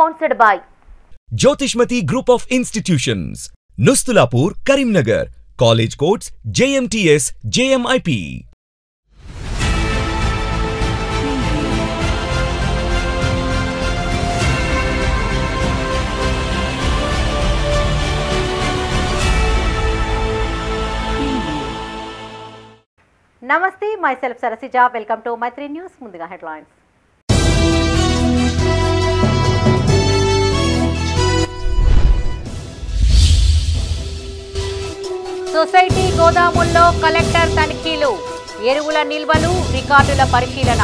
sponsored by Jyotishmati Group of Institutions, Nustulapur, Karimnagar. College codes JMTS, JMIP. Namaste, myself Sarasija. Welcome to My 3 News. Munduga headlines. Society గోదాముల్లో collector తనిఖీలు, ఎరువుల నిల్వలు, రికార్డుల పరిశీలన.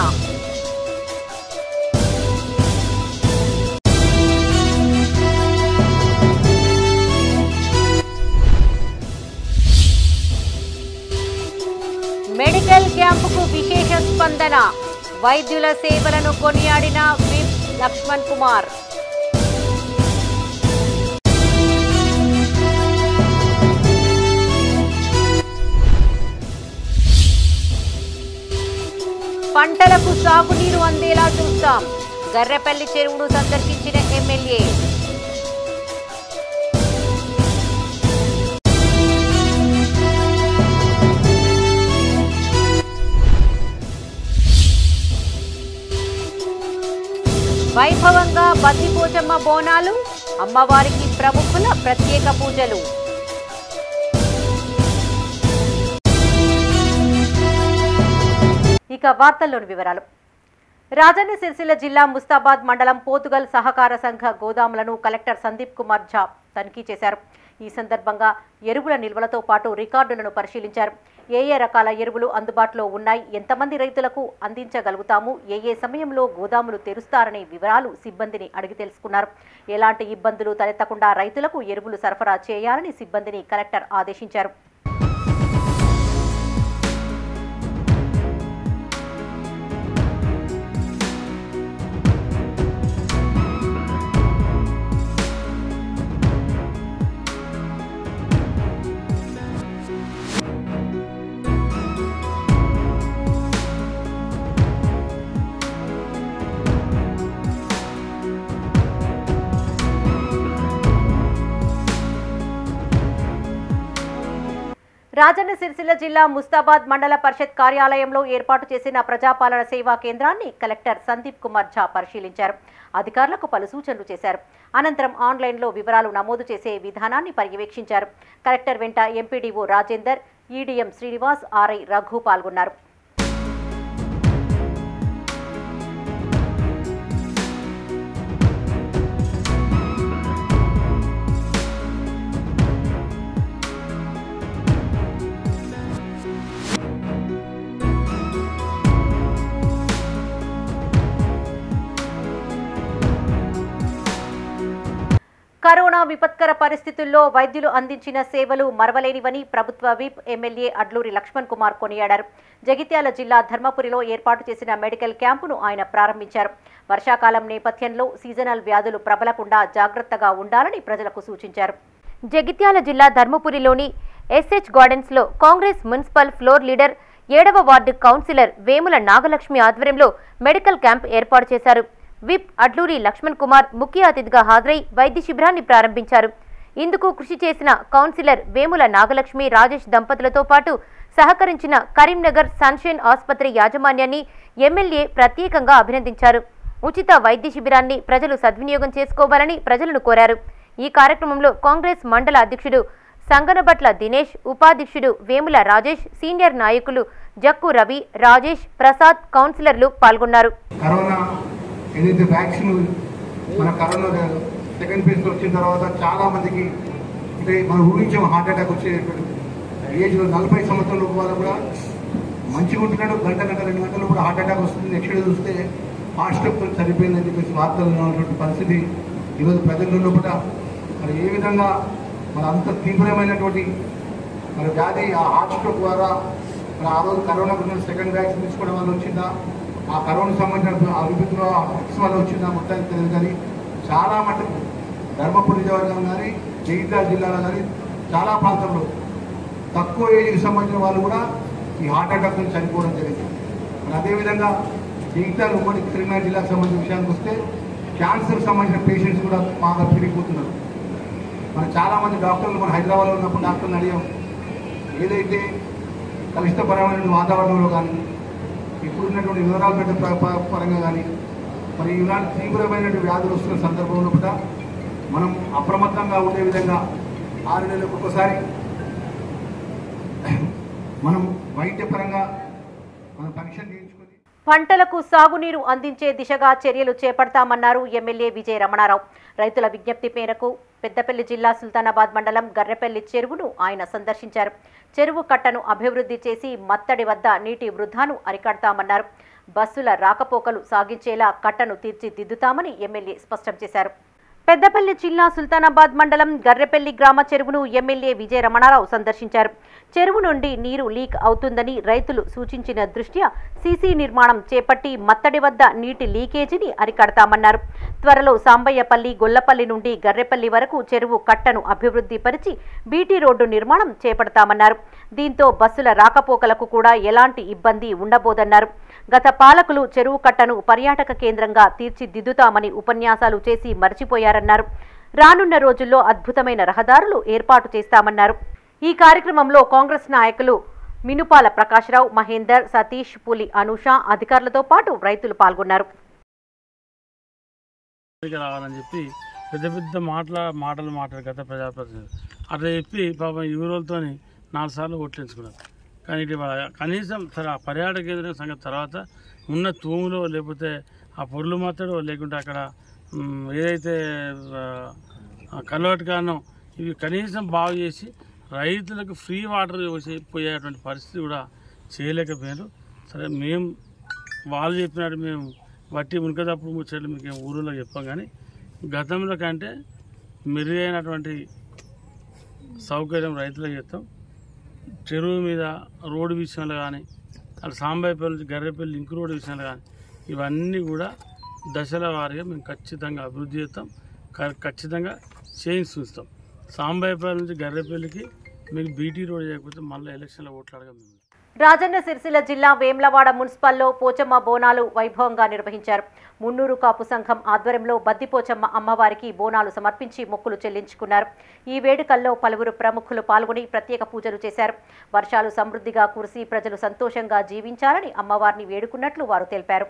Medical క్యాంపుకు విశేష స్పందన, వైద్యుల సేవలను కొనియాడిన విప్ లక్ష్మణ్ కుమార్. పంటలకు సాగునీరు అందేలా చూస్తాం, గర్రెపల్లి చెరువును సందర్శించిన ఎమ్మెల్యే. వైభవంగా బద్దిపోచమ్మ బోనాలు, అమ్మవారికి ప్రముఖుల ప్రత్యేక పూజలు. ఇక వార్తల్లోని వివరాలు. రాజన్న సిరిసిల్ల జిల్లా ముస్తాబాద్ మండలం పోతుగల్ సహకార సంఘ గోదాములను కలెక్టర్ సందీప్ కుమార్ ఝా తనిఖీ చేశారు. ఈ సందర్భంగా ఎరువుల నిల్వలతో పాటు రికార్డులను పరిశీలించారు. ఏ రకాల ఎరువులు అందుబాటులో ఉన్నాయి, ఎంతమంది రైతులకు అందించగలుగుతాము, ఏ సమయంలో గోదాములు తెరుస్తారనే వివరాలు సిబ్బందిని అడిగి తెలుసుకున్నారు. ఎలాంటి ఇబ్బందులు తలెత్తకుండా రైతులకు ఎరువులు సరఫరా చేయాలని సిబ్బందిని కలెక్టర్ ఆదేశించారు. రాజన్న సిరిసిల్ల జిల్లా ముస్తాబాద్ మండల పరిషత్ కార్యాలయంలో ఏర్పాటు చేసిన ప్రజాపాలన సేవా కేంద్రాన్ని కలెక్టర్ సందీప్ కుమార్ ఝా పరిశీలించారు. అధికారులకు పలు సూచనలు చేశారు. అనంతరం ఆన్లైన్లో వివరాలు నమోదు చేసే విధానాన్ని పర్యవేక్షించారు. కలెక్టర్ వెంట ఎంపీడీఓ రాజేందర్, ఈడీఎం శ్రీనివాస్, ఆర్ఐ రఘు పాల్గొన్నారు. కరోనా విపత్కర పరిస్థితుల్లో వైద్యులు అందించిన సేవలు మరవలేనివని ప్రభుత్వ విప్ ఎమ్మెల్యే అడ్లూరి లక్ష్మణ్ కుమార్ కొనియాడారు. జగిత్యాల జిల్లా ధర్మపురిలో ఏర్పాటు చేసిన మెడికల్ క్యాంపును ఆయన ప్రారంభించారు. వర్షాకాలం నేపథ్యంలో సీజనల్ వ్యాధులు ప్రబలకుండా జాగ్రత్తగా ఉండాలని ప్రజలకు సూచించారు. జగిత్యాల జిల్లా ధర్మపురిలోని ఎస్హెచ్ గార్డెన్స్లో కాంగ్రెస్ మున్సిపల్ ఫ్లోర్ లీడర్ 7వ వార్డు కౌన్సిలర్ వేముల నాగలక్ష్మి ఆధ్వర్యంలో మెడికల్ క్యాంప్ ఏర్పాటు చేశారు. విప్ అడ్లూరి లక్ష్మణ్ కుమార్ ముఖ్య అతిథిగా హాజరై వైద్య శిబిరాన్ని ప్రారంభించారు. ఇందుకు కృషి చేసిన కౌన్సిలర్ వేముల నాగలక్ష్మి, రాజేష్ దంపతులతో పాటు సహకరించిన కరీంనగర్ సన్షైన్ ఆసుపత్రి యాజమాన్యాన్ని ఎమ్మెల్యే ప్రత్యేకంగా అభినందించారు. ఉచిత వైద్య శిబిరాన్ని ప్రజలు సద్వినియోగం చేసుకోవాలని ప్రజలను కోరారు. ఈ కార్యక్రమంలో కాంగ్రెస్ మండల అధ్యక్షుడు సంగనబట్ల దినేష్, ఉపాధ్యక్షుడు వేముల రాజేష్, సీనియర్ నాయకులు జక్కు రవి, రాజేష్, ప్రసాద్, కౌన్సిలర్లు పాల్గొన్నారు. ఏదైతే వ్యాక్సిన్ మన కరోనా సెకండ్ ఫేజ్లో వచ్చిన తర్వాత చాలామందికి అంటే మనం ఊహించాం హార్ట్ అటాక్ వచ్చేటువంటి ఏజ్లో 40 సంవత్సరాల వాళ్ళు కూడా మంచిగా ఉంటున్నాడు, గంట 2 గంటలు కూడా హార్ట్ అటాక్ వస్తుంది. నెక్స్ట్ చూస్తే హార్ట్ స్ట్రోక్ చనిపోయిందని చెప్పేసి వార్తలు ఉన్నటువంటి పరిస్థితి ఈరోజు ప్రజల్లో కూడా మరి ఏ విధంగా మరి అంత తీవ్రమైనటువంటి మరి వ్యాధి ఆ హార్ట్ స్ట్రోక్ ద్వారా మరి ఆ రోజు కరోనా గురించి సెకండ్ వ్యాక్సిన్ తీసుకోవడం వల్ల వచ్చిందా, ఆ కరోనా సంబంధించిన ఆ విపత్తులో వ్యాక్సిన్ వల్ల వచ్చిందా మొత్తానికి తెలియదు. కానీ చాలా మటుకు ధర్మపురి నియోజకవర్గం కానీ జగిత్యాల జిల్లాలో కానీ చాలా ప్రాంతంలో తక్కువ ఏజ్కి సంబంధించిన వాళ్ళు కూడా ఈ హార్ట్ అటాక్ నుంచి చనిపోవడం జరిగింది. మరి అదేవిధంగా జగిత్యాల ఉమ్మడి కరీంనగర్ జిల్లాకు సంబంధించిన విషయానికి వస్తే క్యాన్సర్ సంబంధించిన పేషెంట్స్ కూడా బాగా పెరిగిపోతున్నారు. మనం చాలామంది డాక్టర్లు మన హైదరాబాద్లో ఉన్నప్పుడు డాక్టర్ని అడిగాం, ఏదైతే కలుషితపరమైన వాతావరణంలో కానీ ఇప్పుడున్నటువంటి వివరాల పరంగా కానీ మరి ఇలాంటి తీవ్రమైనటువంటి వ్యాధులు వస్తున్న సందర్భంలో కూడా మనం అప్రమత్తంగా ఉండే విధంగా 6 నెలలకు ఒకసారి మనం వైద్యపరంగా మనం పరీక్ష చేయించుకొని పంటలకు సాగునీరు అందించే దిశగా చర్యలు చేపడతామన్నారు ఎమ్మెల్యే విజయ రమణారావు. రైతుల విజ్ఞప్తి మేరకు పెద్దపల్లి జిల్లా సుల్తానాబాద్ మండలం గర్రెపల్లి చెరువును ఆయన సందర్శించారు. చెరువు కట్టను అభివృద్ధి చేసి మత్తడి వద్ద నీటి వృధాను అరికడతామన్నారు. బస్సుల రాకపోకలు సాగించేలా కట్టను తీర్చిదిద్దుతామని ఎమ్మెల్యే స్పష్టం చేశారు. పెద్దపల్లి జిల్లా సుల్తానాబాద్ మండలం గర్రెపల్లి గ్రామ చెరువును ఎమ్మెల్యే విజయ రమణారావు సందర్శించారు. చెరువు నుండి నీరు లీక్ అవుతుందని రైతులు సూచించిన దృష్ట్యా సీసీ నిర్మాణం చేపట్టి మత్తడి వద్ద నీటి లీకేజీని అరికడతామన్నారు. త్వరలో సాంబయ్యపల్లి, గొల్లపల్లి నుండి గర్రెపల్లి వరకు చెరువు కట్టను అభివృద్ధి పరిచి బీటీ రోడ్డు నిర్మాణం చేపడతామన్నారు. దీంతో బస్సుల రాకపోకలకు కూడా ఎలాంటి ఇబ్బంది ఉండబోదన్నారు. గత పాలకులు చెరువు కట్టను పర్యాటక కేంద్రంగా తీర్చిదిద్దుతామని ఉపన్యాసాలు చేసి మర్చిపోయారన్నారు. రానున్న రోజుల్లో అద్భుతమైన రహదారులు ఏర్పాటు చేస్తామన్నారు. ఈ కార్యక్రమంలో కాంగ్రెస్ నాయకులు మినుపాల ప్రకాశ్రావు, మహేందర్, సతీష్, పులి అనూష, అధికారులతో పాటు రైతులు పాల్గొన్నారు. రావాలని చెప్పి పెద్ద పెద్ద మాటలు గత ప్రజాప్రతినిధులు అట్లా చెప్పి పాపం ఈ ఊరోళ్ళతో 4 సార్లు ఓట్లేసుకున్నారు. కానీ ఇటీవల కనీసం సరే ఆ పర్యాటక కేంద్రం సంగతి తర్వాత ఉన్న తూములో లేకపోతే ఆ పొర్లు మాత్రడో లేకుంటే అక్కడ ఏదైతే కన్వర్ట్ కానో ఇవి కనీసం బాగు చేసి రైతులకు ఫ్రీ వాటర్ పోయేటువంటి పరిస్థితి కూడా చేయలేకపోయారు. సరే మేము వాళ్ళు చెప్పినట్టు మేము బట్టి ఉనకదప్పుడు ముచ్చట్లు మీకు ఊరిలో చెప్పాం. కానీ గతంలో కంటే మెరుగైనటువంటి సౌకర్యం రైతులకు చేస్తాం. చెరువు మీద రోడ్డు విషయంలో కానీ అలా సాంబాయిపల్లి నుంచి గర్రెపల్లి లింక్ రోడ్డు విషయంలో కానీ ఇవన్నీ కూడా దశల వారీగా మేము ఖచ్చితంగా అభివృద్ధి చేస్తాం, ఖచ్చితంగా చేంజ్ చూస్తాం. సాంబాయిపల్లి నుంచి గర్రెపల్లికి మీకు బీటీ రోడ్ చేయకపోతే మళ్ళీ ఎలక్షన్లో ఓట్లాడగా మేము. రాజన్న సిరిసిల్ల జిల్లా వేమ్లవాడ మున్సిపల్లో పోచమ్మ బోనాలు వైభవంగా నిర్వహించారు. మున్నూరు కాపు సంఘం ఆధ్వర్యంలో బద్దిపోచమ్మ అమ్మవారికి బోనాలు సమర్పించి మొక్కులు చెల్లించుకున్నారు. ఈ వేడుకల్లో పలువురు ప్రముఖులు పాల్గొని ప్రత్యేక పూజలు చేశారు. వర్షాలు సమృద్ధిగా కురిసి ప్రజలు సంతోషంగా జీవించాలని అమ్మవారిని వేడుకున్నట్లు వారు తెలిపారు.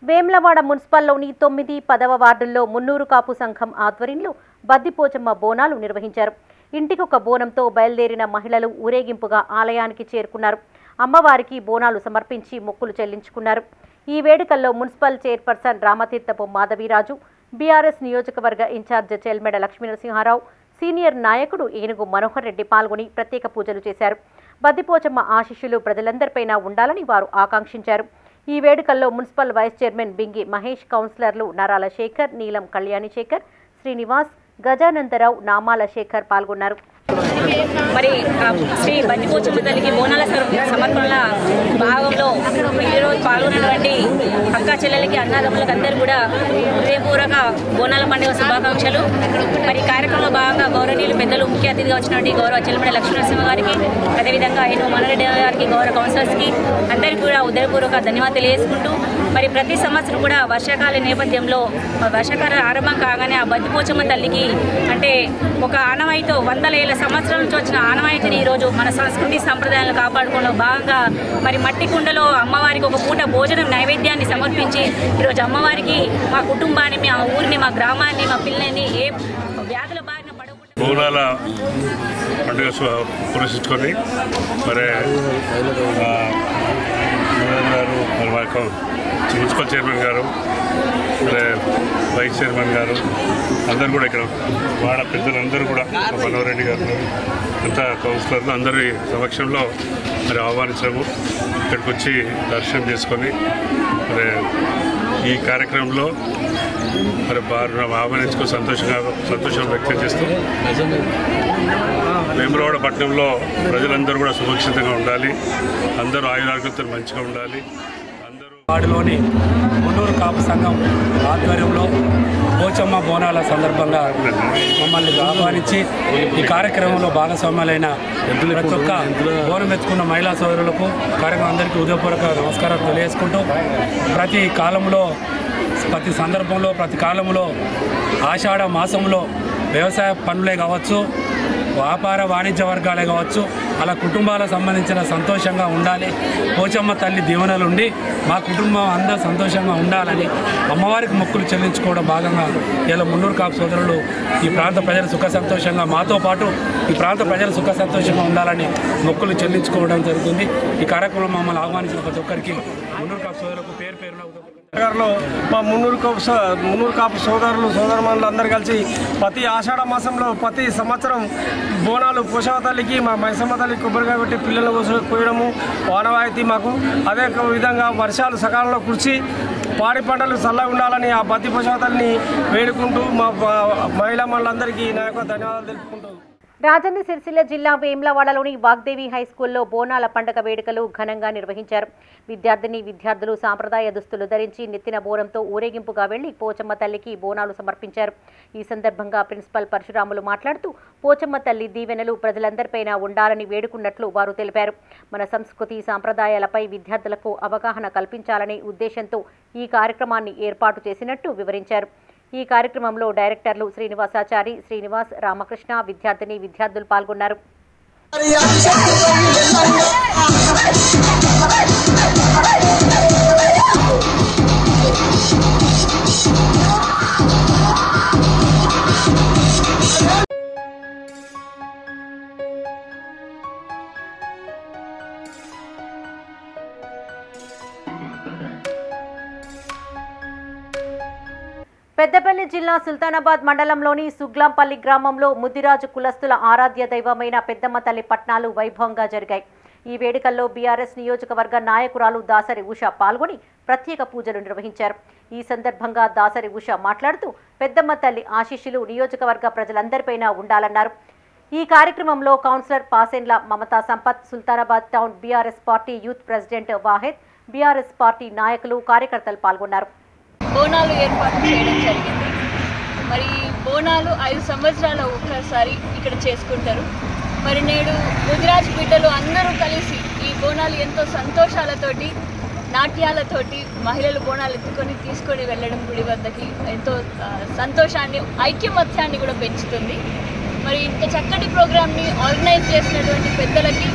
వేమ్లవాడ మున్సిపల్లోని 9, 10వ వార్డుల్లో మున్నూరు కాపు సంఘం ఆధ్వర్యంలో బద్దిపోచమ్మ బోనాలు నిర్వహించారు. ఇంటికొక బోనంతో బయలుదేరిన మహిళలు ఊరేగింపుగా ఆలయానికి చేరుకున్నారు. అమ్మవారికి బోనాలు సమర్పించి మొక్కులు చెల్లించుకున్నారు. ఈ వేడుకల్లో municipal chairperson Ramatheerthapu Madhavi Raju, BRS నియోజకవర్గ ఇన్ఛార్జ్ చెల్మెడ లక్ష్మీనరసింహారావు, సీనియర్ నాయకుడు ఏనుగు మనోహర్ రెడ్డి పాల్గొని ప్రత్యేక పూజలు చేశారు. బద్దిపోచమ్మ ఆశీస్సులు ప్రజలందరిపైన ఉండాలని వారు ఆకాంక్షించారు. ఈ వేడుకల్లో municipal vice chairman Bingi Mahesh, కౌన్సిలర్లు నరాల శేఖర్, నీలం కళ్యాణి శేఖర్, శ్రీనివాస్, గజానందరావు, నామాల శేఖర్ పాల్గొన్నారు. మరి శ్రీ బద్దిపోచమ్మ తల్లికి బోనాల సమర్పణల భాగంలో ఈరోజు పాల్గొన్నటువంటి అక్క చెల్లెలకి, అన్నదమ్ములకు అందరూ కూడా హృదయపూర్వక బోనాల పండుగ శుభాకాంక్షలు. మరి కార్యక్రమంలో భాగంగా గౌరవనీయులు పెద్దలు ముఖ్య అతిథిగా వచ్చినటువంటి గౌరవ చెల్మడ లక్ష్మీనరసింహ గారికి, అదేవిధంగా ఏనుగు మనోహర్ గారికి, గౌరవ కౌన్సిలర్స్కి అందరికీ కూడా హృదయపూర్వక ధన్యవాదాలు తెలియజేసుకుంటూ మరి ప్రతి సంవత్సరం కూడా వర్షాకాల నేపథ్యంలో వర్షాకాలం ఆరంభం కాగానే ఆ బద్దిపోచమ్మ తల్లికి అంటే ఒక ఆనవాయితో 100 ఏళ్ల సంవత్సరాల నుంచి వచ్చిన ఆనవాయితీని ఈరోజు మన సంస్కృతి సంప్రదాయాలను కాపాడుకోవడంలో భాగంగా మరి మట్టి కుండలో అమ్మవారికి ఒక పూట భోజనం నైవేద్యాన్ని సమర్పించి ఈరోజు అమ్మవారికి మా కుటుంబాన్ని, మా ఊరిని, మా గ్రామాన్ని, మా పిల్లల్ని ఏ వ్యాధుల బారిన పడకుండా బోనాల పండుగ పురస్కరించుకొని మరి గారు, మరి మున్సిపల్ చైర్మన్ గారు, మరి వైస్ చైర్మన్ గారు అందరూ కూడా ఇక్కడ వాడ పెద్దలందరూ కూడా మనోహర్ రెడ్డి గారు అంతా కౌన్సిలర్లు అందరి సమక్షంలో మరి ఆహ్వానించాము. ఇక్కడికి వచ్చి దర్శనం చేసుకొని మరి ఈ కార్యక్రమంలో మరి వారు ఆహ్వానించుకొని సంతోషం వ్యక్తం చేస్తూ వేములవాడ పట్టణంలో ప్రజలందరూ కూడా సురక్షితంగా ఉండాలి, అందరూ ఆయురారోగ్యంతో మంచిగా ఉండాలి. వార్డులోని మున్నూరు కాపు సంఘం ఆధ్వర్యంలో పోచమ్మ బోనాల సందర్భంగా మమ్మల్ని ఆహ్వానించి ఈ కార్యక్రమంలో భాగస్వామ్యాలైన ప్రతి ఒక్క బోనం ఎత్తుకున్న మహిళా సోదరులకు కార్యక్రమం అందరికీ హృదయపూర్వక నమస్కారాలు తెలియజేసుకుంటూ ప్రతి కాలంలో ప్రతి సందర్భంలో ప్రతి కాలంలో ఆషాఢ మాసంలో వ్యవసాయ పనులే కావచ్చు, వ్యాపార వాణిజ్య వర్గాలే కావచ్చు, అలా కుటుంబాలకు సంబంధించిన సంతోషంగా ఉండాలి, పోచమ్మ తల్లి దీవెనలుండి మా కుటుంబం అందరూ సంతోషంగా ఉండాలని అమ్మవారికి మొక్కులు చెల్లించుకోవడం భాగంగా ఇలా మున్నూరు కాపు సోదరులు ఈ ప్రాంత ప్రజలు సుఖ సంతోషంగా మాతో పాటు ఈ ప్రాంత ప్రజలు సుఖ సంతోషంగా ఉండాలని మొక్కులు చెల్లించుకోవడం జరుగుతుంది. ఈ కార్యక్రమం మమ్మల్ని ఆహ్వానించిన ప్రతి ఒక్కరికి మున్నూరు కాపు సోదరులకు పేరు పేరున నగర్లో మా మున్నూరు కాపు సోదరులు సోదరమణులు అందరూ కలిసి ప్రతి ఆషాఢ మాసంలో ప్రతి సంవత్సరం బోనాలు పోషవ తల్లికి మా మైసమ్మ తల్లికి కొబ్బరికాయ పెట్టి పిల్లలు కోయడము వానవాయితీ మాకు. అదే విధంగా వర్షాలు సకాలంలో కురిసి పాడి పంటలు చల్లగా ఉండాలని ఆ బతి పోషవ తల్లిని వేడుకుంటూ మా మహిళా మనులందరికీ నా యొక్క ధన్యవాదాలు తెలుపుకుంటూ. రాజన్న సిరిసిల్ల జిల్లా వేమ్లవాడలోని వాగ్దేవి హైస్కూల్లో బోనాల పండుగ వేడుకలు ఘనంగా నిర్వహించారు. విద్యార్థులు సాంప్రదాయ దుస్తులు ధరించి నెత్తిన బోనంతో ఊరేగింపుగా వెళ్లి పోచమ్మ తల్లికి బోనాలు సమర్పించారు. ఈ సందర్భంగా ప్రిన్సిపల్ పరశురాములు మాట్లాడుతూ పోచమ్మ తల్లి దీవెనలు ప్రజలందరిపైన ఉండాలని వేడుకున్నట్లు వారు తెలిపారు. మన సంస్కృతి సాంప్రదాయాలపై విద్యార్థులకు అవగాహన కల్పించాలనే ఉద్దేశంతో ఈ కార్యక్రమాన్ని ఏర్పాటు చేసినట్టు వివరించారు. ఈ కార్యక్రమంలో డైరెక్టర్లు శ్రీనివాసాచారి, శ్రీనివాస్, రామకృష్ణ, విద్యార్థులు పాల్గొన్నారు. పెద్దపల్లి జిల్లా సుల్తానాబాద్ మండలంలోని సుగ్లాంపల్లి గ్రామంలో ముదిరాజు కులస్తుల ఆరాధ్య దైవమైన పెద్దమ్మ తల్లి పట్నాలు వైభవంగా జరిగాయి. ఈ వేడుకల్లో బీఆర్ఎస్ నియోజకవర్గ నాయకురాలు దాసరి ఉష పాల్గొని ప్రత్యేక పూజలు నిర్వహించారు. ఈ సందర్భంగా దాసరి ఉష మాట్లాడుతూ పెద్దమ్మ తల్లి ఆశీస్సులు నియోజకవర్గ ప్రజలందరిపైన ఉండాలన్నారు. ఈ కార్యక్రమంలో councillor Pasenla Mamata Sampath, Sultanabad town BRS party youth president Wahed, BRS party నాయకులు, కార్యకర్తలు పాల్గొన్నారు. బోనాలు ఏర్పాటు చేయడం జరిగింది. మరి బోనాలు 5 సంవత్సరాల ఒక్కసారి ఇక్కడ చేసుకుంటారు. మరి నేడు ముదిరాజ్ బిడ్డలు అందరూ కలిసి ఈ బోనాలు ఎంతో సంతోషాలతోటి, నాట్యాలతోటి మహిళలు బోనాలు ఎత్తుకొని తీసుకొని వెళ్ళడం గుడి వద్దకి ఎంతో సంతోషాన్ని, ఐక్యమత్యాన్ని కూడా పెంచుతుంది. మరి ఇంత చక్కటి ప్రోగ్రామ్ని ఆర్గనైజ్ చేసినటువంటి పెద్దలకి,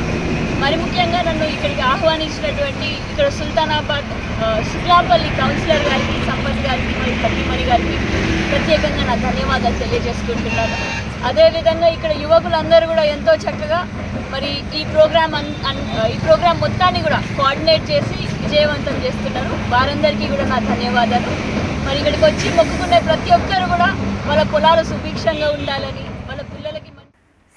మరి ముఖ్యంగా నన్ను ఇక్కడికి ఆహ్వానించినటువంటి ఇక్కడ సుల్తానాబాద్ సుగ్లాంపల్లి కౌన్సిలర్ గారికి, సంపత్ గారికి, మరి పట్టిమణి గారికి ప్రత్యేకంగా నా ధన్యవాదాలు తెలియజేసుకుంటున్నాను. అదేవిధంగా ఇక్కడ యువకులందరూ కూడా ఎంతో చక్కగా మరి ఈ ప్రోగ్రామ్ మొత్తాన్ని కూడా కోఆర్డినేట్ చేసి విజయవంతం చేస్తున్నారు. వారందరికీ కూడా నా ధన్యవాదాలు. మరి ఇక్కడికి వచ్చి మొక్కుకునే ప్రతి ఒక్కరు కూడా వాళ్ళ పొలాలు సుభిక్షంగా ఉండాలని, వాళ్ళ పిల్లలకి.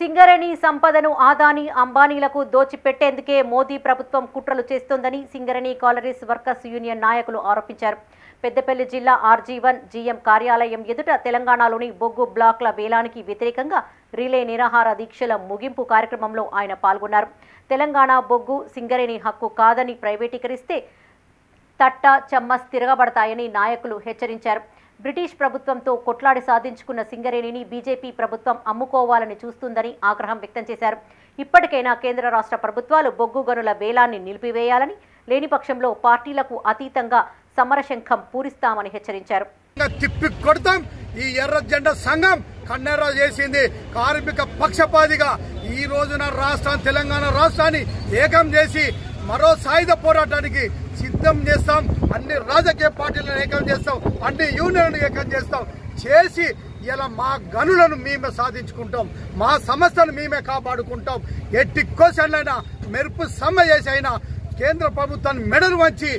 సింగరేణి సంపదను ఆదాని, అంబానీలకు దోచిపెట్టేందుకే మోదీ ప్రభుత్వం కుట్రలు చేస్తోందని సింగరేణి కాలరీస్ వర్కర్స్ యూనియన్ నాయకులు ఆరోపించారు. పెద్దపల్లి జిల్లా RG1 GM కార్యాలయం ఎదుట తెలంగాణలోని బొగ్గు బ్లాక్ల వేలానికి వ్యతిరేకంగా రిలే నిరాహార దీక్షల ముగింపు కార్యక్రమంలో ఆయన పాల్గొన్నారు. తెలంగాణ బొగ్గు సింగరేణి హక్కు కాదని ప్రైవేటీకరిస్తే తట్ట చెమ్మస్ తిరగబడతాయని నాయకులు హెచ్చరించారు. బ్రిటిష్ ప్రభుత్వంతో కొట్లాడి సాధించుకున్న సింగరేణిని బీజేపీ ప్రభుత్వం అమ్ముకోవాలని చూస్తుందని ఆగ్రహం వ్యక్తం చేశారు. ఇప్పటికైనా కేంద్ర రాష్ట్ర ప్రభుత్వాలు బొగ్గు గనుల వేలాన్ని నిలిపివేయాలని, లేని పక్షంలో పార్టీలకు అతీతంగా సమరశంఖం పూరిస్తామని హెచ్చరించారు. తిప్పి కొడతాం. ఈ ఎర్ర జెండా సంఘం కన్నెర్ర చేసింది. కార్మిక పక్షపాతిగా ఈ రోజున తెలంగాణ రాష్ట్రాన్ని ఏకం చేసి మరో సాయుధ పోరాటానికి సిద్ధం చేస్తాం. అన్ని రాజకీయ పార్టీలను ఏకం చేస్తాం, అన్ని యూనియన్లను ఏకం చేస్తాం. చేసి ఇలా మా గనులను మేమే సాధించుకుంటాం, మా సమస్యను మేమే కాపాడుకుంటాం. ఎట్టి క్వశ్చన్లైనా మెరుపు సమ్మె చేసి అయినా కేంద్ర ప్రభుత్వాన్ని మెడలు వంచి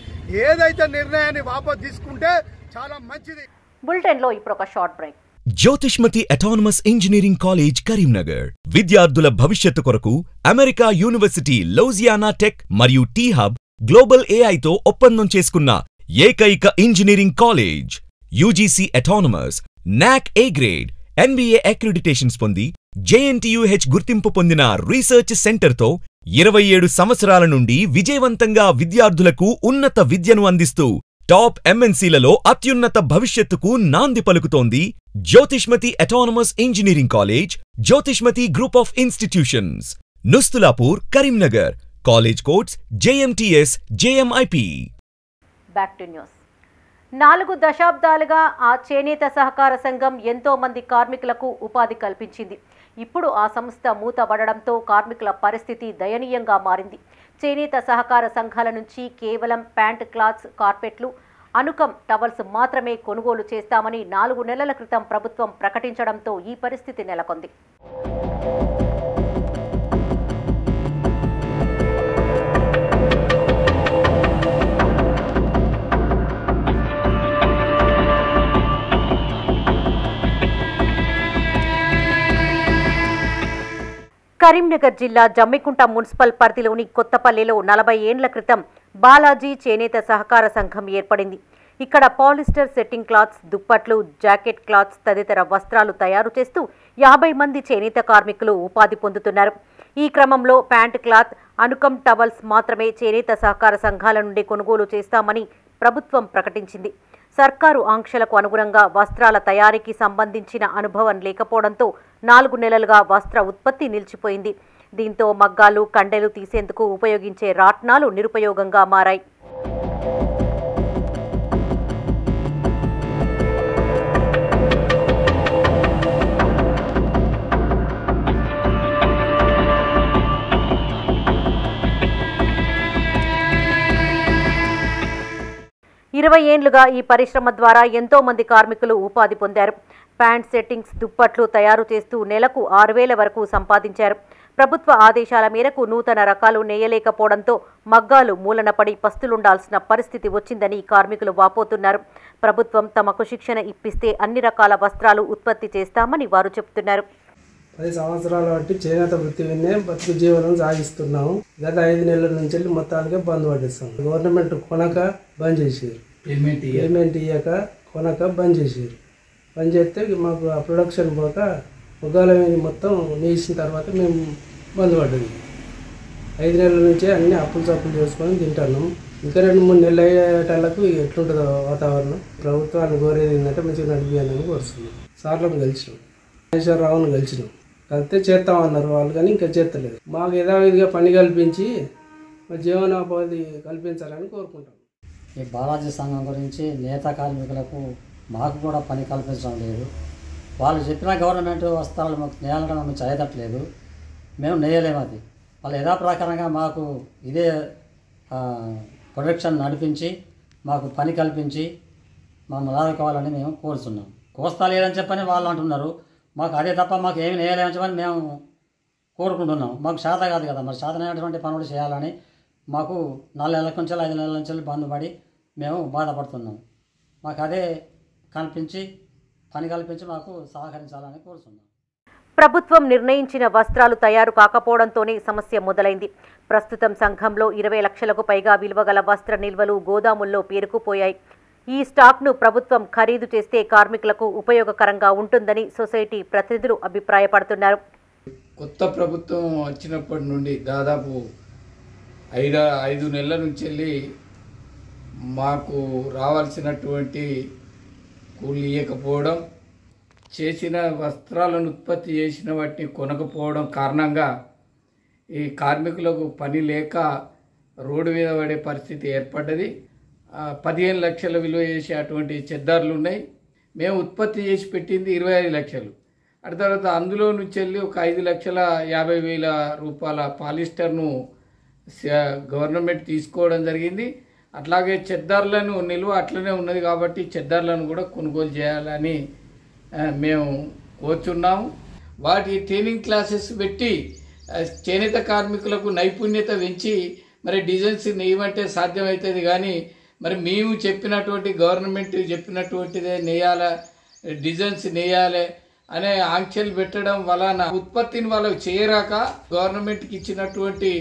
ఏదైతే నిర్ణయాన్ని వాపసు తీసుకుంటే చాలా మంచిది. బులెటిన్ లో ఇప్పుడు ఒక short break. Jyothishmathi autonomous engineering college Karimnagar విద్యార్థుల భవిష్యత్తు కొరకు అమెరికా యూనివర్సిటీ లౌజియానా టెక్ మరియు టీ-హబ్ గ్లోబల్ ఏఐతో ఒప్పందం చేసుకున్న ఏకైక ఇంజనీరింగ్ కాలేజ్. యూజీసీ అటానమస్, నాక్ ఏ గ్రేడ్, NBA అక్రిడిటేషన్స్ పొంది JNTUH గుర్తింపు పొందిన రీసెర్చ్ సెంటర్తో 27 సంవత్సరాల నుండి విజయవంతంగా విద్యార్థులకు ఉన్నత విద్యను అందిస్తూ టాప్ MNCలలో అత్యున్నత భవిష్యత్తుకు నాంది పలుకుతోంది Jyothishmathi autonomous engineering college, Jyothishmathi group of institutions, Nustulapur, Karimnagar. College codes JMTS, JMIP. Back to news. 4 దశాబ్దాలుగా ఆ చేనేత సహకార సంఘం ఎంతో మంది కార్మికులకు ఉపాధి కల్పించింది. ఇప్పుడు ఆ సంస్థ మూతబడడంతో కార్మికుల పరిస్థితి దయనీయంగా మారింది. చేనేత సహకార సంఘాల నుంచి కేవలం ప్యాంట్, క్లాత్స్, కార్పెట్లు, అనుకం, టవల్స్ మాత్రమే కొనుగోలు చేస్తామని 4 నెలల క్రితం ప్రభుత్వం ప్రకటించడంతో ఈ పరిస్థితి నెలకొంది. కరీంనగర్ జిల్లా జమ్మికుంట మున్సిపల్ పరిధిలోని కొత్తపల్లిలో 40 ఏండ్ల క్రితం బాలాజీ చేనేత సహకార సంఘం ఏర్పడింది. ఇక్కడ పాలిస్టర్ సెట్టింగ్ క్లాత్స్, దుప్పట్లు, జాకెట్ క్లాత్స్ తదితర వస్త్రాలు తయారు చేస్తూ 50 మంది చేనేత కార్మికులు ఉపాధి పొందుతున్నారు. ఈ క్రమంలో ప్యాంట్, క్లాత్, అనుకం, టవల్స్ మాత్రమే చేనేత సహకార సంఘాల నుండి కొనుగోలు చేస్తామని ప్రభుత్వం ప్రకటించింది. సర్కారు ఆంక్షలకు అనుగుణంగా వస్త్రాల తయారీకి సంబంధించిన అనుభవం లేకపోవడంతో 4 నెలలుగా వస్త్ర ఉత్పత్తి నిలిచిపోయింది. దీంతో మగ్గాలు, కండెలు తీసేందుకు ఉపయోగించే రాట్నాలు నిరుపయోగంగా మారాయి. ఇరవై ఏండ్లుగా ఈ పరిశ్రమ ద్వారా ఎంతో మంది కార్మికులు ఉపాధి పొందారు. ప్యాంట్, సెట్టింగ్స్, దుప్పట్లు తయారు చేస్తూ నెలకు 6,000 వరకు సంపాదించారు. ప్రభుత్వ ఆదేశాల మేరకు నూతన రకాలు నేయలేకపోవడంతో మగ్గాలు మూలనపడి పస్తులుండాల్సిన పరిస్థితి వచ్చిందని కార్మికులు వాపోతున్నారు. ప్రభుత్వం తమకు శిక్షణ ఇప్పిస్తే అన్ని రకాల వస్త్రాలు ఉత్పత్తి చేస్తామని వారు చెబుతున్నారు. 10 సంవత్సరాల బట్టి చేనేత వృత్తి వినే బతుకు జీవనం సాగిస్తున్నాము. గత 5 నెలల నుంచి మొత్తానికి బంద్ పట్టిస్తాం. గవర్నమెంట్ కొనక బంద్ చేసారు, పేమెంట్ ఇయ్యక కొనక బంద్ చేసారు. బంద్ చేస్తే మాకు ఆ ప్రొడక్షన్ పోక ముగ్గాల మొత్తం నేసిన తర్వాత మేము బంద్ పడ్డది. 5 నెలల నుంచే అన్ని అప్పులు చప్పులు చేసుకొని తింటున్నాం. ఇంకా 2-3 నెలలు అయ్యేటలకు ఎట్లుంటుందో వాతావరణం. ప్రభుత్వాన్ని కోరేది ఏంటంటే మంచిగా నడిపియాలని కోరుతున్నాం. సార్లను కలిసినాం, రావును కలిసినాం. కలిస్తే చేస్తామన్నారు వాళ్ళు, కానీ ఇంకా చేస్తలేదు. మాకు యథావిధిగా పని కల్పించి మా జీవనోపాధి కల్పించాలని కోరుకుంటాం. ఈ బాలాజీ సంఘం గురించి నేత కార్మికులకు మాకు కూడా పని కల్పించడం లేదు. వాళ్ళు చెప్పిన గవర్నమెంట్ వస్త్రాలు మాకు నేయడం మేము చేయదట్లేదు, మేము నేయలేము. అది వాళ్ళు యథాప్రకారంగా మాకు ఇదే ప్రొడక్షన్ నడిపించి మాకు పని కల్పించి మమ్మల్ని ఆదుకోవాలని మేము కోరుతున్నాం. కోస్తా లేదని చెప్పని వాళ్ళు అంటున్నారు. మాకు అదే తప్ప మాకు ఏమి నేయలేమని చెప్పని మేము కోరుకుంటున్నాం. మాకు శాత కాదు కదా, మరి శాతమైనటువంటి పనులు చేయాలని మాకు 4 నెలల నుంచి 5 నెలల నుంచి బంధుపడి మేము బాధపడుతున్నాం. మాకు అదే కల్పించి పని కల్పించి మాకు సహకరించాలని కోరుతున్నాం. ప్రభుత్వం నిర్ణయించిన వస్త్రాలు తయారు కాకపోవడంతోనే సమస్య మొదలైంది. ప్రస్తుతం సంఘంలో 20 లక్షలకు పైగా విలువగల వస్త్ర నిల్వలు గోదాముల్లో పేరుకుపోయాయి. ఈ స్టాక్ను ప్రభుత్వం ఖరీదు చేస్తే కార్మికులకు ఉపయోగకరంగా ఉంటుందని సొసైటీ ప్రతినిధులు అభిప్రాయపడుతున్నారు. కొత్త ప్రభుత్వం వచ్చినప్పటి నుండి దాదాపు 5 నెలల నుంచి వెళ్ళి మాకు రావాల్సినటువంటి కూలి ఇవ్వకపోవడం, చేసిన వస్త్రాలను ఉత్పత్తి చేసిన వాటిని కొనకపోవడం కారణంగా ఈ కార్మికులకు పని లేక రోడ్డు మీద పడే పరిస్థితి ఏర్పడ్డది. 15 లక్షల విలువ చేసే అటువంటి చెద్దార్లు ఉన్నాయి. మేము ఉత్పత్తి చేసి పెట్టింది 25 లక్షలు. అటు తర్వాత అందులో నుంచి వెళ్ళి ఒక 5,50,000 రూపాయల పాలిస్టర్ను గవర్నమెంట్ తీసుకోవడం జరిగింది. అట్లాగే చెద్దార్లను నిల్వ అట్లనే ఉన్నది కాబట్టి చెద్దార్లను కూడా కొనుగోలు చేయాలని మేము కోరుచున్నాము. వాటి ట్రైనింగ్ క్లాసెస్ పెట్టి చేనేత కార్మికులకు నైపుణ్యత పెంచి మరి డిజైన్స్ నేయమంటే సాధ్యమవుతుంది. కానీ మరి మేము చెప్పినటువంటి గవర్నమెంట్ చెప్పినటువంటిదే నేయాలి, డిజైన్స్ నేయాలి అనే ఆంక్షలు పెట్టడం వలన ఉత్పత్తిని వాళ్ళకు చేయరాక గవర్నమెంట్కి ఇచ్చినటువంటి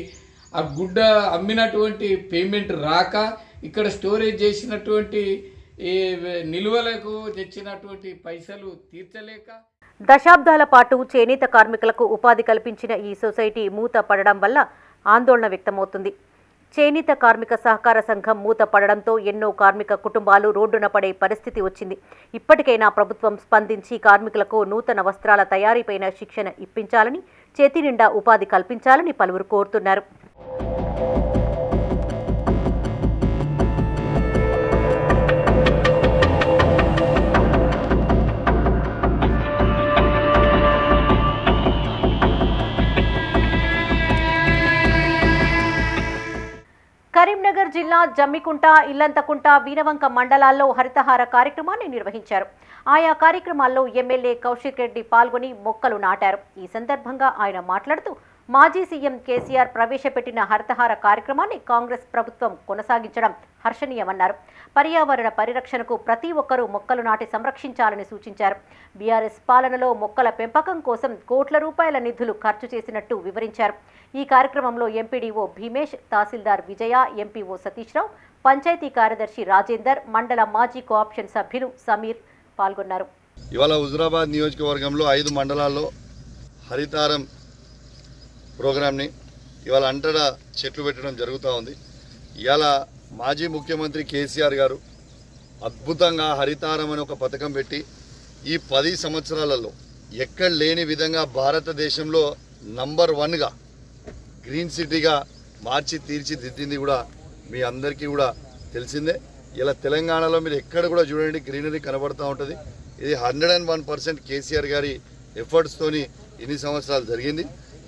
ఆ గుడ్డ అమ్మినటువంటి పేమెంట్ రాక ఇక్కడ స్టోరేజ్ చేసినటువంటి నిల్వలకు తెచ్చినటువంటి పైసలు తీర్చలేక దశాబ్దాల పాటు చేనేత కార్మికులకు ఉపాధి కల్పించిన ఈ సొసైటీ మూత పడడం వల్ల ఆందోళన వ్యక్తమవుతుంది. చేనేత కార్మిక సహకార సంఘం మూత పడడంతో ఎన్నో కార్మిక కుటుంబాలు రోడ్డున పడే పరిస్థితి వచ్చింది. ఇప్పటికైనా ప్రభుత్వం స్పందించి కార్మికులకు నూతన వస్త్రాల తయారీపైన శిక్షణ ఇప్పించాలని, చేతి నిండా ఉపాధి కల్పించాలని పలువురు కోరుతున్నారు. కరీంనగర్ జిల్లా జమ్మికుంట, ఇల్లంతకుంట, వీనవంక మండలాల్లో హరితహార కార్యక్రమాన్ని నిర్వహించారు. ఆయా కార్యక్రమాల్లో ఎమ్మెల్యే కౌశిక్ రెడ్డి పాల్గొని మొక్కలు నాటారు. ఈ సందర్భంగా ఆయన మాట్లాడుతూ మాజీ సీఎం కేసీఆర్ ప్రవేశపెట్టిన హరితహార కార్యక్రమాన్ని కాంగ్రెస్ ప్రభుత్వం కొనసాగించడం హర్షణీయమన్నారు. పర్యావరణ పరిరక్షణకు ప్రతి ఒక్కరూ మొక్కలు నాటి సంరక్షించాలని సూచించారు. బీఆర్ఎస్ పాలనలో మొక్కల పెంపకం కోసం కోట్ల రూపాయల నిధులు ఖర్చు చేసినట్టు వివరించారు. ఈ కార్యక్రమంలో ఎంపీడీఓ భీమేష్, తహసీల్దార్ విజయ, ఎంపీఓ సతీష్రావు, పంచాయతీ కార్యదర్శి రాజేందర్, మండల మాజీ కోఆప్షన్ సభ్యులు సమీర్ పాల్గొన్నారు. ఇవాళ హుజురాబాద్ నియోజకవర్గంలో 5 మండలాల్లో హరితారం ప్రోగ్రామ్ని ఇవాళ అంతటా చెట్లు పెట్టడం జరుగుతూ ఉంది. ఇవాళ మాజీ ముఖ్యమంత్రి కేసీఆర్ గారు అద్భుతంగా హరితారం అని ఒక పథకం పెట్టి ఈ 10 సంవత్సరాలలో ఎక్కడ లేని విధంగా భారతదేశంలో నంబర్ 1గా గ్రీన్ సిటీగా మార్చి తీర్చిదిద్దింది కూడా మీ అందరికీ కూడా తెలిసిందే. ఇలా తెలంగాణలో మీరు ఎక్కడ కూడా చూడండి గ్రీనరీ కనబడుతూ ఉంటుంది. ఇది 101% కేసీఆర్ గారి ఎఫర్ట్స్తోని ఇన్ని సంవత్సరాలు జరిగింది.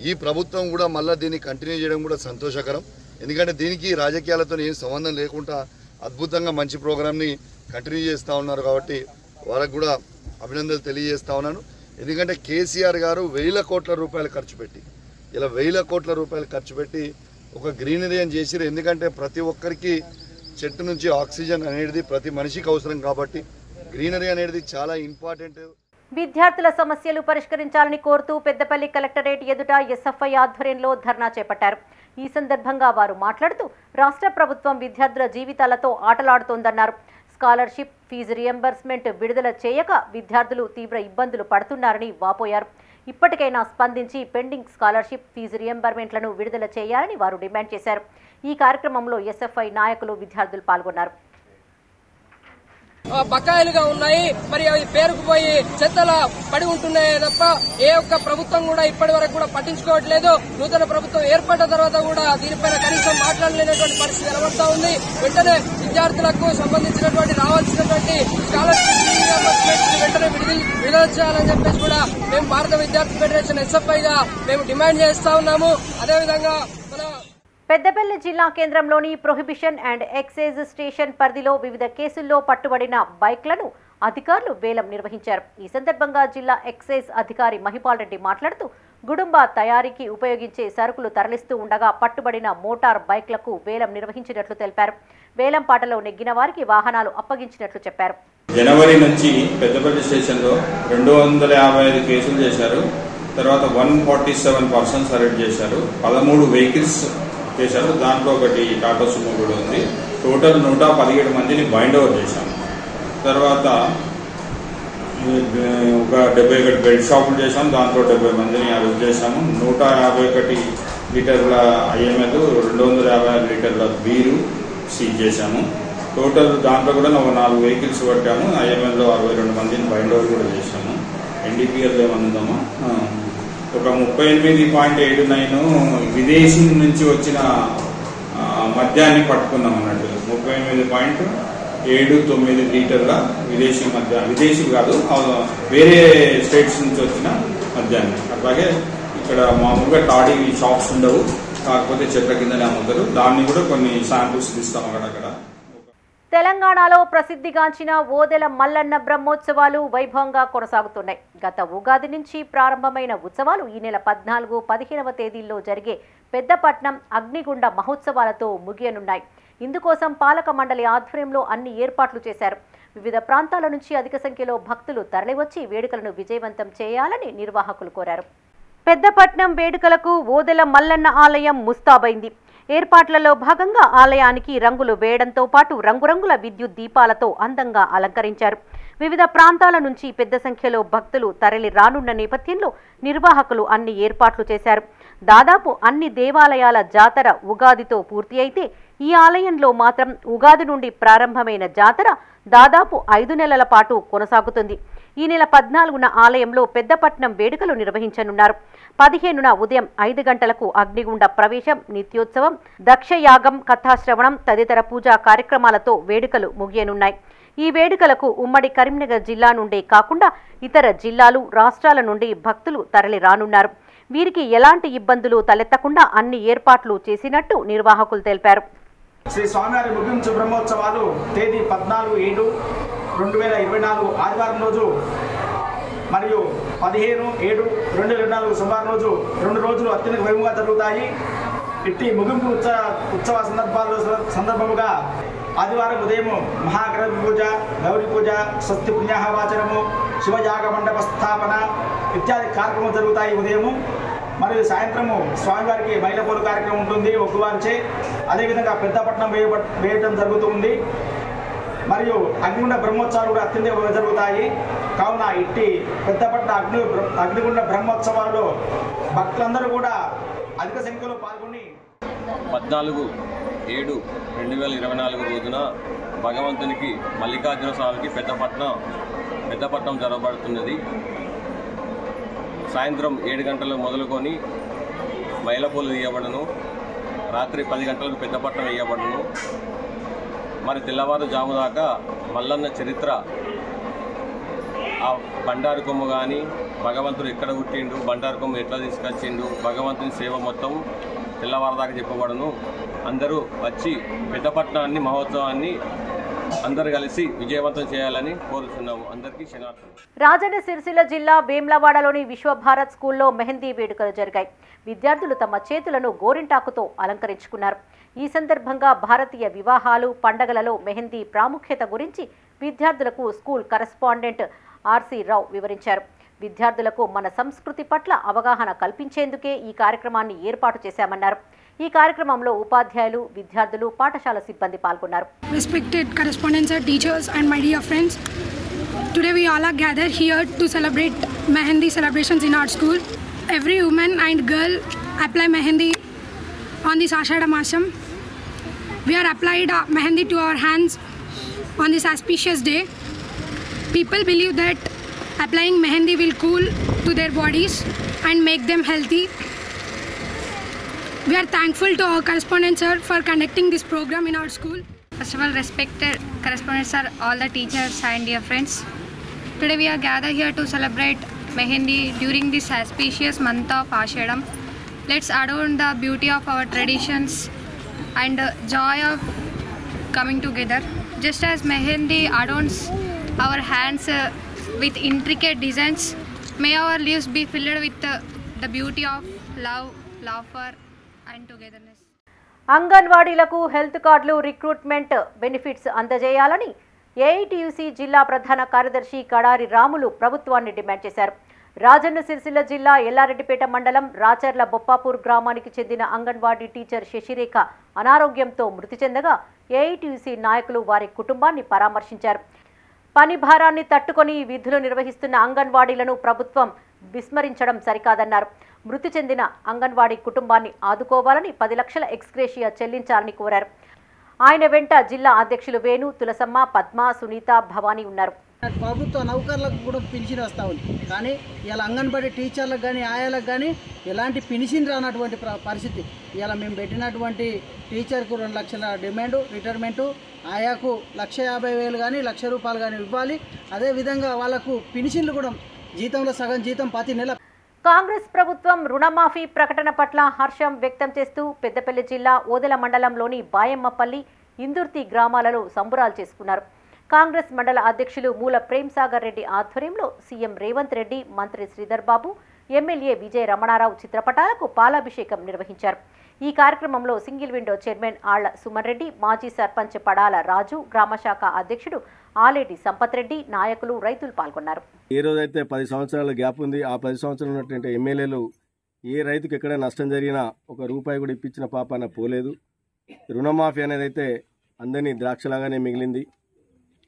ఈ ప్రభుత్వం కూడా మళ్ళీ దీన్ని కంటిన్యూ చేయడం కూడా సంతోషకరం. ఎందుకంటే దీనికి రాజకీయాలతో ఏం సంబంధం లేకుండా అద్భుతంగా మంచి ప్రోగ్రామ్ని కంటిన్యూ చేస్తూ ఉన్నారు. కాబట్టి వారికి కూడా అభినందనలు తెలియజేస్తా ఉన్నాను. ఎందుకంటే కేసీఆర్ గారు 1000 కోట్ల రూపాయలు ఖర్చు పెట్టి ఇలా 1000 కోట్ల రూపాయలు ఖర్చు పెట్టి ఒక గ్రీనరీ అని చేసిరు. ఎందుకంటే ప్రతి ఒక్కరికి చెట్టు నుంచి ఆక్సిజన్ అనేది ప్రతి మనిషికి అవసరం కాబట్టి గ్రీనరీ అనేది చాలా ఇంపార్టెంట్. విద్యార్థుల సమస్యలు పరిష్కరించాలని కోరుతూ పెద్దపల్లి కలెక్టరేట్ ఎదుట ఎస్ఎఫ్ఐ ఆధ్వర్యంలో ధర్నా చేపట్టారు. ఈ సందర్భంగా వారు మాట్లాడుతూ రాష్ట్ర ప్రభుత్వం విద్యార్థుల జీవితాలతో ఆటలాడుతోందన్నారు. స్కాలర్షిప్, ఫీజు రియంబర్స్మెంట్ విడుదల చేయక విద్యార్థులు తీవ్ర ఇబ్బందులు పడుతున్నారని వాపోయారు. ఇప్పటికైనా స్పందించి పెండింగ్ స్కాలర్షిప్, ఫీజు రియంబర్స్మెంట్లను విడుదల చేయాలని వారు డిమాండ్ చేశారు. ఈ కార్యక్రమంలో ఎస్ఎఫ్ఐ నాయకులు, విద్యార్థులు పాల్గొన్నారు. బకాయిలుగా ఉన్నాయి, మరి అవి పేరుకుపోయి చెత్తల పడి ఉంటున్నాయి తప్ప ఏ ఒక్క ప్రభుత్వం కూడా ఇప్పటి వరకు కూడా పట్టించుకోవట్లేదు. నూతన ప్రభుత్వం ఏర్పడిన తర్వాత కూడా దీనిపైన కనీసం మాట్లాడలేనటువంటి పరిస్థితి కనబడతా ఉంది. వెంటనే విద్యార్థులకు సంబంధించినటువంటి రావాల్సినటువంటి స్కాలర్షిప్ వెంటనే విడుదల చేయాలని చెప్పేసి కూడా మేము భారత విద్యార్థి ఫెడరేషన్ ఎస్ఎఫ్ఐగా మేము డిమాండ్ చేస్తా ఉన్నాము. అదేవిధంగా పెద్దపల్లి జిల్లా కేంద్రంలోని ప్రొహిబిషన్ అండ్ ఎక్సైజ్ స్టేషన్ పరిధిలో వివిధ కేసుల్లో పట్టుబడిన బైక్లను అధికారులు వేలం నిర్వహించారు. ఈ సందర్భంగా జిల్లా ఎక్సైజ్ అధికారి మహిపాల్ రెడ్డి మాట్లాడుతూ గుడుంబా తయారీకి ఉపయోగించే సరుకులు తరలిస్తూ ఉండగా పట్టుబడిన మోటార్ బైక్లకు వేలం నిర్వహించినట్లు తెలిపారు. వేలం పాటలో నెగ్గిన వారికి వాహనాలు అప్పగించినట్లు చెప్పారు. జనవరి నుంచి పెద్దపల్లి స్టేషన్లో 255 కేసులు చేశారు. తర్వాత 147 పర్సన్స్ అరెస్ట్ చేశారు. 13 వెహికల్స్ చేశారు. దాంట్లో ఒకటి టాటా సుమో కూడా ఉంది. టోటల్ 117 మందిని బైండ్ ఓవర్ చేశాము. తర్వాత ఒక 71 బెల్ట్ షాపులు చేశాం. దాంట్లో 70 మందిని అరెస్ట్ చేశాము. 151 లీటర్ల ఐఎంఎల్, 256 లీటర్ల బీరు సీజ్ చేశాము. టోటల్ దాంట్లో కూడా 4 వెహికల్స్ పట్టాము. ఐఎంఎల్లో 62 మందిని బైండ్ ఓవర్ కూడా చేశాము. ఎన్డీపీఎల్ ఏమన్నదమ్మా ఒక 38.79 విదేశీ నుంచి వచ్చిన మద్యాన్ని పట్టుకున్నాం అన్నట్టు. 38.79 లీటర్ల విదేశీ మద్యాన్ని, విదేశీ కాదు వేరే స్టేట్స్ నుంచి వచ్చిన మద్యాన్ని. అట్లాగే ఇక్కడ మామూలుగా టాడీ షాప్స్ ఉండవు, కాకపోతే చెట్ల కిందనే అమ్ముతారు. దాన్ని కూడా కొన్ని శాంపుల్స్ తీస్తాం అక్కడక్కడ. తెలంగాణలో ప్రసిద్ధిగాంచిన ఓదెల మల్లన్న బ్రహ్మోత్సవాలు వైభవంగా కొనసాగుతున్నాయి. గత ఉగాది నుంచి ప్రారంభమైన ఉత్సవాలు ఈ నెల 14, 15వ తేదీల్లో జరిగే పెద్దపట్నం అగ్నిగుండ మహోత్సవాలతో ముగియనున్నాయి. ఇందుకోసం పాలక మండలి ఆధ్వర్యంలో అన్ని ఏర్పాట్లు చేశారు. వివిధ ప్రాంతాల నుంచి అధిక సంఖ్యలో భక్తులు తరలివచ్చి వేడుకలను విజయవంతం చేయాలని నిర్వాహకులు కోరారు. పెద్దపట్నం వేడుకలకు ఓదెల మల్లన్న ఆలయం ముస్తాబైంది. ఏర్పాట్లలో భాగంగా ఆలయానికి రంగులు వేయడంతో పాటు రంగురంగుల విద్యుత్ దీపాలతో అందంగా అలంకరించారు. వివిధ ప్రాంతాల నుంచి పెద్ద సంఖ్యలో భక్తులు తరలి రానున్న నేపథ్యంలో నిర్వాహకులు అన్ని ఏర్పాట్లు చేశారు. దాదాపు అన్ని దేవాలయాల జాతర ఉగాదితో పూర్తి అయితే ఈ ఆలయంలో మాత్రం ఉగాది నుండి ప్రారంభమైన జాతర దాదాపు 5 నెలల పాటు కొనసాగుతుంది. ఈ నెల 14న ఆలయంలో పెద్దపట్నం వేడుకలు నిర్వహించనున్నారు. 15న ఉదయం 5 గంటలకు అగ్నిగుండ ప్రవేశం, నిత్యోత్సవం, దక్షయాగం, కథాశ్రవణం తదితర పూజా కార్యక్రమాలతో వేడుకలు ముగియనున్నాయి. ఈ వేడుకలకు ఉమ్మడి కరీంనగర్ జిల్లా నుండే కాకుండా ఇతర జిల్లాలు, రాష్ట్రాల నుండి భక్తులు తరలి రానున్నారు. వీరికి ఎలాంటి ఇబ్బందులు తలెత్తకుండా అన్ని ఏర్పాట్లు చేసినట్టు నిర్వాహకులు తెలిపారు. శ్రీ స్వామివారి ముగించు బ్రహ్మోత్సవాలు తేదీ 14/7/2024 ఆదివారం రోజు మరియు 15/7/2024 సోమవారం రోజు 2 రోజులు అత్యంత వైభవంగా జరుగుతాయి. ఇట్టి ముగింపు ఉత్సవ సందర్భముగా ఆదివారం ఉదయం మహాగణపతి పూజ, గౌరీ పూజ, స్వస్తి పుణ్యాహవాచనము, శివయాగ మండప స్థాపన ఇత్యాది కార్యక్రమాలు జరుగుతాయి ఉదయము. మరియు సాయంత్రము స్వామివారికి మైలపోలు కార్యక్రమం ఉంటుంది ఒక్కవారిచే. అదేవిధంగా పెద్దపట్నం వేయటం జరుగుతుంది. మరియు అగ్నిగుండ బ్రహ్మోత్సవాలు కూడా అత్యంత జరుగుతాయి. కావున ఇట్టి పెద్దపట్నం అగ్నిగుండ బ్రహ్మోత్సవాల్లో భక్తులందరూ కూడా అధిక సంఖ్యలో పాల్గొని 14/7/2024 రోజున భగవంతునికి మల్లికార్జున స్వామికి పెద్దపట్నం జరగబడుతున్నది. సాయంత్రం 7 గంటలకు మొదలుకొని మైలపూలు తీయబడును. రాత్రి 10 గంటలకు పెద్దపట్నం వేయబడును. మరి తెల్లవారుజాము దాకా మల్లన్న చరిత్ర, ఆ బండారు కొమ్ము కానీ భగవంతుడు ఎక్కడ పుట్టిండు, బండారు కొమ్ము ఎట్లా తీసుకొచ్చిండు, భగవంతుని సేవ మొత్తం తెల్లవారు దాకా చెప్పబడును. అందరూ వచ్చి పెద్దపట్నాన్ని మహోత్సవాన్ని అందరూ కలిసి విజయవంతం చేయాలని కోరుతున్నాము. అందరికీ క్షణార్థం. రాజన్న సిరిసిల్ల జిల్లా వేమ్లవాడలోని విశ్వభారత్ స్కూల్లో మెహందీ వేడుకలు జరిగాయి. విద్యార్థులు తమ చేతులను గోరింటాకుతో అలంకరించుకున్నారు. ఈ సందర్భంగా భారతీయ వివాహాలు, పండగలలో మెహందీ ప్రాముఖ్యత గురించి విద్యార్థులకు స్కూల్ కరెస్పాండెంట్ ఆర్సి రావు వివరించారు. విద్యార్థులకు మన సంస్కృతి పట్ల అవగాహన కల్పించేందుకే ఈ కార్యక్రమాన్ని ఏర్పాటు చేశామన్నారు. ఈ కార్యక్రమంలో ఉపాధ్యాయులు, విద్యార్థులు, పాఠశాల సిబ్బంది పాల్గొన్నారు. Respected correspondents, teachers and my dear friends, today we all are gathered here to celebrate Mehendi celebrations in our school. Every woman and girl apply Mehendi on this Ashada Masam. We are applied Mehendi to our hands on this auspicious day. People believe that applying Mehendi will cool to their bodies and make them healthy. We are thankful to our correspondents sir for conducting this program in our school. First of all, respected correspondents sir, all the teachers and dear friends. Today we are gathered here to celebrate Mehendi during this auspicious month of Ashadam. Let's adorn the beauty of our traditions and joy of coming together. Just as Mehendi adorns our hands with intricate designs, may our lives be filled with the beauty of love, laughter and togetherness. అంగన్వాడీలకు health కార్డులు, recruitment benefits అందజేయాలని AITUC జిల్లా ప్రధాన కార్యదర్శి కడారి రాములు ప్రభుత్వాన్ని demand చేశారు. రాజన్న సిరిసిల్ల జిల్లా ఎల్లారెడ్డిపేట మండలం రాచర్ల బొప్పాపూర్ గ్రామానికి చెందిన అంగన్వాడీ టీచర్ శశిరేఖ అనారోగ్యంతో మృతి చెందగా ఏఐటీయూసీ నాయకులు వారి కుటుంబాన్ని పరామర్శించారు. పని భారాన్ని తట్టుకొని విధులు నిర్వహిస్తున్న అంగన్వాడీలను ప్రభుత్వం విస్మరించడం సరికాదన్నారు. మృతి చెందిన అంగన్వాడీ కుటుంబాన్ని ఆదుకోవాలని 10 లక్షల ఎక్స్గ్రేషియా చెల్లించాలని కోరారు. ఆయన వెంట జిల్లా అధ్యక్షులు వేణు, తులసమ్మ, పద్మ, సునీత, భవానీ ఉన్నారు. ప్రభుత్వ నౌకర్లకు కూడా పెన్షన్ వస్తూ ఉంది. కానీ ఇలా అంగన్వాడీ టీచర్లకు కానీ ఆయాలకు కానీ ఎలాంటి పెన్షన్ రానటువంటి పరిస్థితి. ఇలా మేము పెట్టినటువంటి టీచర్కు 2 లక్షల డిమాండు, రిటైర్మెంటు, ఆయాకు 1,50,000 కానీ ₹1,00,000 కానీ ఇవ్వాలి. అదేవిధంగా వాళ్ళకు పెన్షన్లు కూడా జీతంలో సగం జీతం ప్రతి నెల. కాంగ్రెస్ ప్రభుత్వం రుణమాఫీ ప్రకటన పట్ల హర్షం వ్యక్తం చేస్తూ పెద్దపల్లి జిల్లా ఓదెల మండలంలోని బాయమ్మపల్లి, ఇందుర్తి గ్రామాలలో సంబురాలు చేసుకున్నారు. కాంగ్రెస్ మండల అధ్యక్షులు మూల ప్రేమ్ సాగర్ రెడ్డి ఆధ్వర్యంలో సీఎం రేవంత్ రెడ్డి, మంత్రి శ్రీధర్ బాబు, ఎమ్మెల్యే విజయ రమణారావు చిత్రపటాలకు పాలాభిషేకం నిర్వహించారు. ఈ కార్యక్రమంలో సింగిల్ విండో చైర్మన్ ఆళ్ల సుమన్ రెడ్డి, మాజీ సర్పంచ్ పడాల రాజు, గ్రామశాఖ అధ్యక్షుడు ఆలేటి సంపత్ రెడ్డి, నాయకులు, రైతులు పాల్గొన్నారు. ఏ రోజైతే 10 సంవత్సరాల గ్యాప్ ఉంది, ఆ 10 సంవత్సరాలు ఉన్నటువంటి ఎమ్మెల్యేలు ఏ రైతుకు ఎక్కడ నష్టం జరిగినా ₹1 కూడా ఇప్పించిన పాపాన పోలేదు. రుణమాఫీ అనేది అయితే అందరినీ ద్రాక్షలాగానే మిగిలింది.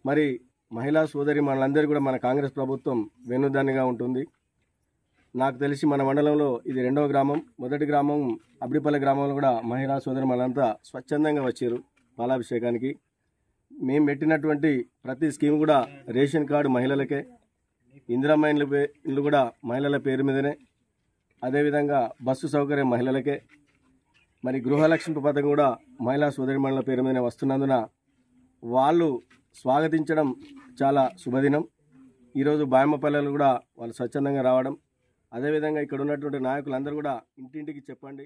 మరి మహిళా సోదరి మనందరూ కూడా మన కాంగ్రెస్ ప్రభుత్వం వెన్నుదన్నుగా ఉంటుంది. నాకు తెలిసి మన మండలంలో ఇది 2వ గ్రామం. మొదటి గ్రామం అబ్రిపల్లి గ్రామంలో కూడా మహిళా సోదరి మనంతా స్వచ్ఛందంగా వచ్చారు పాలాభిషేకానికి. మేము పెట్టినటువంటి ప్రతి స్కీమ్ కూడా రేషన్ కార్డు మహిళలకే, ఇందిరమ్మ ఇల్లు కూడా మహిళల పేరు మీదనే, అదేవిధంగా బస్సు సౌకర్యం మహిళలకే, మరి గృహలక్ష్మి పథకం కూడా మహిళా సోదరి మహిళల పేరు మీదనే వస్తున్నందున వాళ్ళు స్వాగతించడం చాలా శుభదినం. ఈరోజు బాయమ్మపల్లెలు కూడా వాళ్ళు స్వచ్ఛందంగా రావడం, అదేవిధంగా ఇక్కడ ఉన్నటువంటి నాయకులందరూ కూడా ఇంటింటికి చెప్పండి.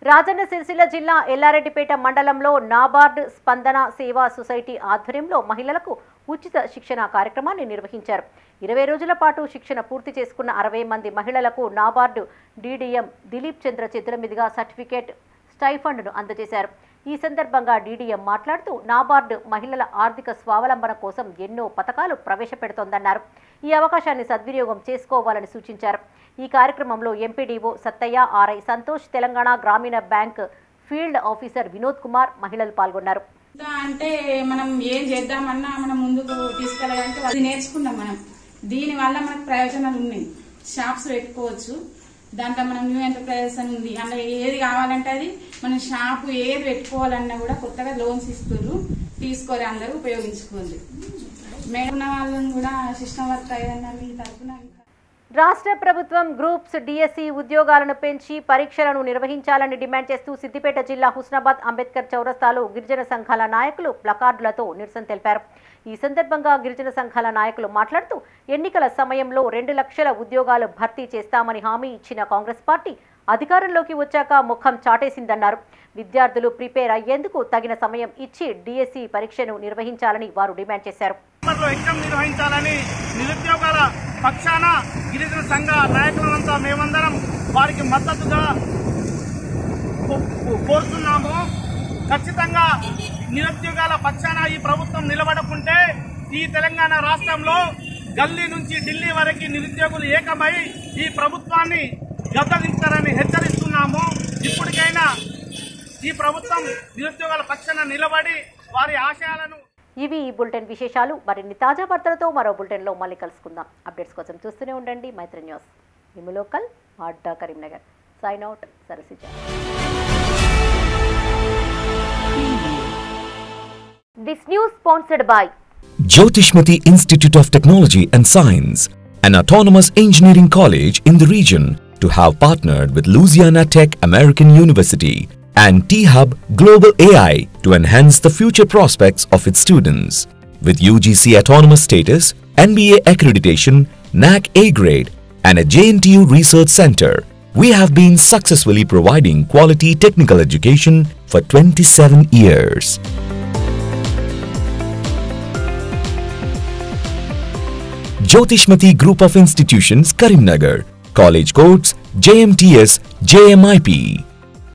రాజన్న సిరిసిల్ల జిల్లా ఎల్లారెడ్డిపేట మండలంలో నాబార్డ్ స్పందన సేవా సొసైటీ ఆధ్వర్యంలో మహిళలకు ఉచిత శిక్షణ కార్యక్రమాన్ని నిర్వహించారు. 20 రోజుల పాటు శిక్షణ పూర్తి చేసుకున్న 60 మంది మహిళలకు నాబార్డ్ డీడీఎం దిలీప్ చంద్ర చేతుల మీదుగా సర్టిఫికేట్ స్టైఫండ్ను అందజేశారు. ఈ సందర్భంగా డీడీఎం మాట్లాడుతూ నాబార్డ్ మహిళల ఆర్థిక స్వావలంబన కోసం ఎన్నో పథకాలు ప్రవేశపెడుతోందన్నారు. ఈ అవకాశాన్ని సద్వినియోగం చేసుకోవాలని సూచించారు. ఈ కార్యక్రమంలో ఎంపీడీఓ సత్తయ్య, ఆర్ఐ సంతోష్, తెలంగాణ గ్రామీణ bank field officer Vinod Kumar మహిళలు పాల్గొన్నారు. అంటే మనం ఏం చేద్దామన్నా మనం ముందుకు తీసుకెళ్ళాలంటే అది నేర్చుకున్నాం. మనం దీని వల్ల మనకు ప్రయోజనాలు ఉన్నాయి. షాప్స్ పెట్టుకోవచ్చు, దాంట్లో మనం న్యూ ఎంటర్ప్రైజెస్ అని ఉంది. అందులో ఏది కావాలంటే అది మనం షాపు ఏది పెట్టుకోవాలన్నా కూడా కొత్తగా లోన్స్ ఇస్తున్నారు, తీసుకోరు, అందరూ ఉపయోగించుకోండి. మేడం వాళ్ళని కూడా సిస్టమ్ వర్క్ అయ్యన్న మీ తరఫున రాష్ట్ర ప్రభుత్వం గ్రూప్స్ డిఎస్సి ఉద్యోగాలను పెంచి పరీక్షలను నిర్వహించాలని డిమాండ్ చేస్తూ సిద్దిపేట జిల్లా హుస్నాబాద్ అంబేద్కర్ చౌరస్తాలో గిరిజన సంఘాల నాయకులు ప్లకార్డులతో నిరసన తెలిపారు. ఈ సందర్భంగా గిరిజన సంఘాల నాయకులు మాట్లాడుతూ ఎన్నికల సమయంలో 2 లక్షల ఉద్యోగాలు భర్తీ చేస్తామని హామీ ఇచ్చిన కాంగ్రెస్ పార్టీ అధికారంలోకి వచ్చాక ముఖం చాటేసిందన్నారు. విద్యార్థులు ప్రిపేర్ అయ్యేందుకు తగిన సమయం ఇచ్చి డిఎస్సి పరీక్షను నిర్వహించాలని వారు డిమాండ్ చేశారు. ఎగ్జామ్ నిర్వహించాలని నిరుద్యోగాల పక్షాన గిరిజన సంఘ నాయకులంతా మేమందరం వారికి మద్దతుగా కోరుతున్నాము. ఖచ్చితంగా నిరుద్యోగాల పక్షాన ఈ ప్రభుత్వం నిలబడకుంటే ఈ తెలంగాణ రాష్ట్రంలో గల్లీ నుంచి ఢిల్లీ వరకు నిరుద్యోగులు ఏకమై ఈ ప్రభుత్వాన్ని గద్దదించారని హెచ్చరిస్తున్నాము. ఇప్పటికైనా ఈ ప్రభుత్వం నిరుద్యోగాల పక్షాన నిలబడి వారి ఆశయాలను. ఇవి ఈ బులెటిన్ విశేషాలు. మరిన్ని తాజా వార్తలతో మరో బులెటిన్లో మళ్ళీ కలుసుకుందాం. అప్డేట్స్ కోసం చూస్తూనే ఉండండి మైత్రి న్యూస్. మేము లోకల్ అడ్డా Karimnagar. Sign out Sarasija. This news sponsored by Jyotishmati Institute of Technology and Science, an autonomous engineering college in the region, to have partnered with Louisiana Tech American University and T-Hub Global AI to enhance the future prospects of its students. With UGC autonomous status, NBA accreditation, NAC A grade, and a JNTU research center, we have been successfully providing quality technical education for 27 years. Jyotishmati Group of Institutions, Karimnagar. College codes JMTS, JMIP.